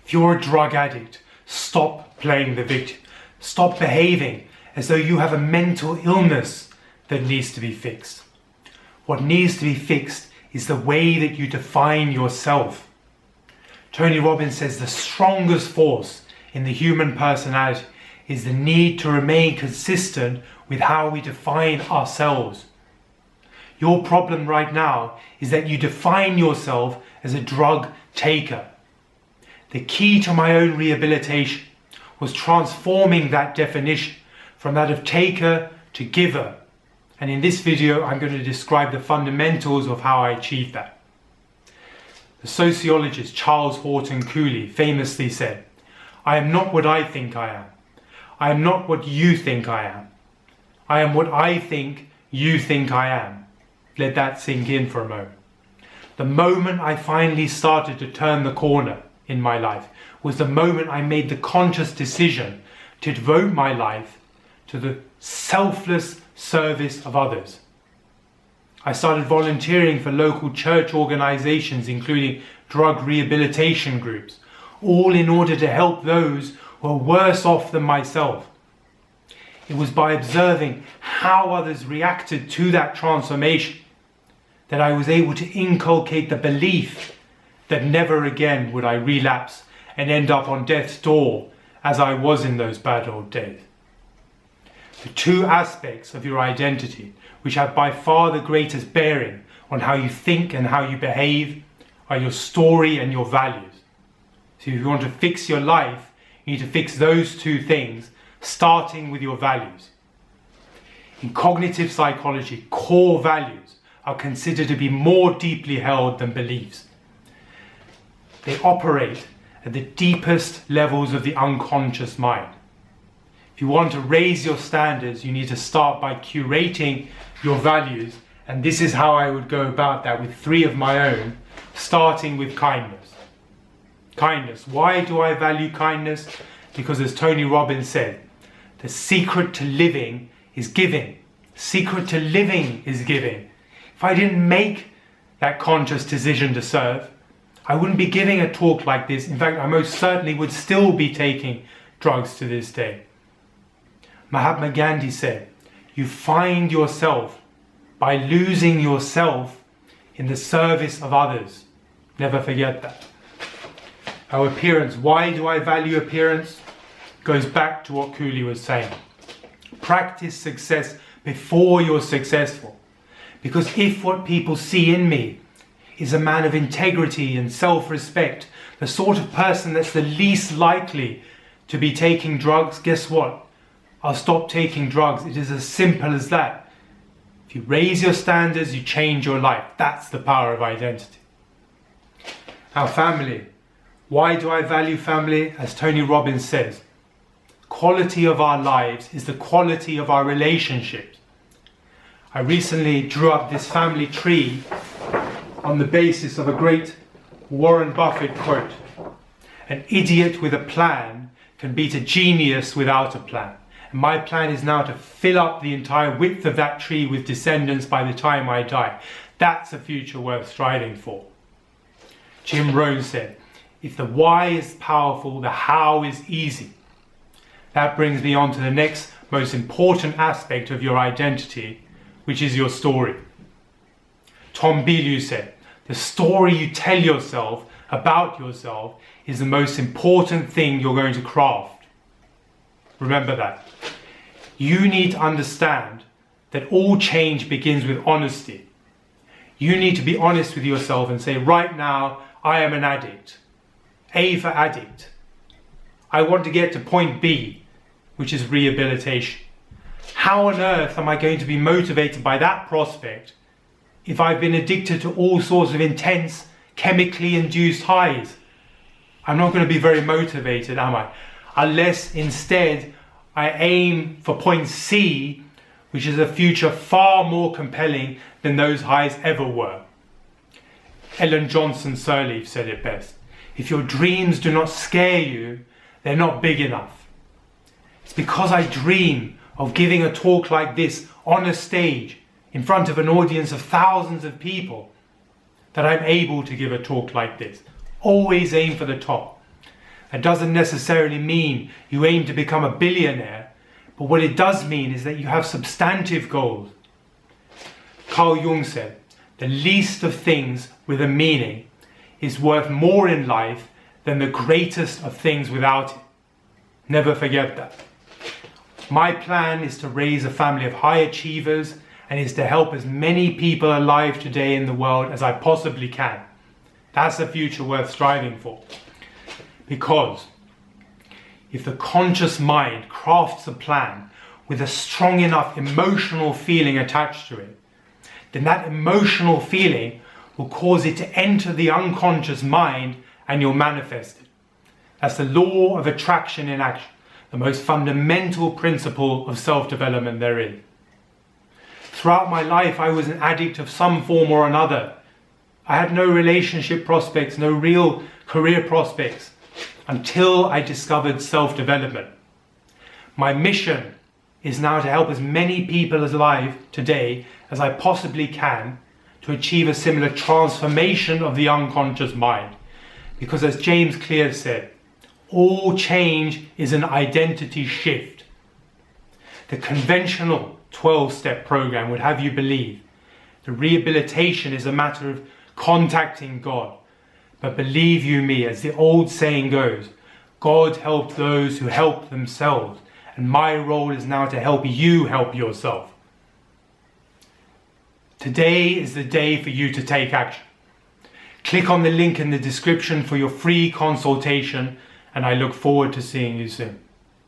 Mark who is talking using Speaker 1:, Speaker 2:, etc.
Speaker 1: If you're a drug addict, stop playing the victim. Stop behaving as though you have a mental illness that needs to be fixed. What needs to be fixed is the way that you define yourself. Tony Robbins says the strongest force in the human personality is the need to remain consistent with how we define ourselves. Your problem right now is that you define yourself as a drug taker. The key to my own rehabilitation was transforming that definition from that of taker to giver. And in this video, I'm going to describe the fundamentals of how I achieved that. The sociologist Charles Horton Cooley famously said, "I am not what I think I am. I am not what you think I am. I am what I think you think I am." Let that sink in for a moment. The moment I finally started to turn the corner in my life was the moment I made the conscious decision to devote my life to the selfless service of others. I started volunteering for local church organizations, including drug rehabilitation groups, all in order to help those who are worse off than myself. It was by observing how others reacted to that transformation that I was able to inculcate the belief that never again would I relapse and end up on death's door as I was in those bad old days. The two aspects of your identity which have by far the greatest bearing on how you think and how you behave are your story and your values. So if you want to fix your life, you need to fix those two things, starting with your values. In cognitive psychology, core values are considered to be more deeply held than beliefs. They operate at the deepest levels of the unconscious mind. If you want to raise your standards, you need to start by curating your values, and this is how I would go about that with 3 of my own, starting with kindness. Kindness. Why do I value kindness? Because as Tony Robbins said, the secret to living is giving. Secret to living is giving. If I didn't make that conscious decision to serve, I wouldn't be giving a talk like this. In fact, I most certainly would still be taking drugs to this day. Mahatma Gandhi said, "You find yourself by losing yourself in the service of others." Never forget that. Our appearance. Why do I value appearance? Goes back to what Cooley was saying. Practice success before you're successful. Because if what people see in me is a man of integrity and self-respect, the sort of person that's the least likely to be taking drugs, guess what? I'll stop taking drugs. It is as simple as that. If you raise your standards, you change your life. That's the power of identity. Our family. Why do I value family? As Tony Robbins says, quality of our lives is the quality of our relationships. I recently drew up this family tree on the basis of a great Warren Buffett quote. "An idiot with a plan can beat a genius without a plan." And my plan is now to fill up the entire width of that tree with descendants by the time I die. That's a future worth striving for. Jim Rohn said, "If the why is powerful, the how is easy." That brings me on to the next most important aspect of your identity, which is your story. Tom Bilyeu said, "The story you tell yourself about yourself is the most important thing you're going to craft." Remember that. You need to understand that all change begins with honesty. You need to be honest with yourself and say, right now, I am an addict. A for addict. I want to get to point B, which is rehabilitation. How on earth am I going to be motivated by that prospect if I've been addicted to all sorts of intense, chemically induced highs? I'm not going to be very motivated, am I? Unless instead I aim for point C, which is a future far more compelling than those highs ever were. Ellen Johnson Sirleaf said it best. If your dreams do not scare you, they're not big enough. It's because I dream of giving a talk like this on a stage in front of an audience of thousands of people that I'm able to give a talk like this. Always aim for the top. It doesn't necessarily mean you aim to become a billionaire, but what it does mean is that you have substantive goals. Carl Jung said, the least of things with a meaning is worth more in life than the greatest of things without it. Never forget that. My plan is to raise a family of high achievers and is to help as many people alive today in the world as I possibly can. That's a future worth striving for. Because if the conscious mind crafts a plan with a strong enough emotional feeling attached to it, then that emotional feeling will cause it to enter the unconscious mind and you'll manifest it. That's the law of attraction in action, the most fundamental principle of self-development there is. Throughout my life, I was an addict of some form or another. I had no relationship prospects, no real career prospects, until I discovered self-development. My mission is now to help as many people alive today as I possibly can to achieve a similar transformation of the unconscious mind. Because as James Clear said, all change is an identity shift. The conventional 12-step program would have you believe the rehabilitation is a matter of contacting God. But believe you me, as the old saying goes, God helped those who help themselves, and my role is now to help you help yourself. Today is the day for you to take action. Click on the link in the description for your free consultation, and I look forward to seeing you soon.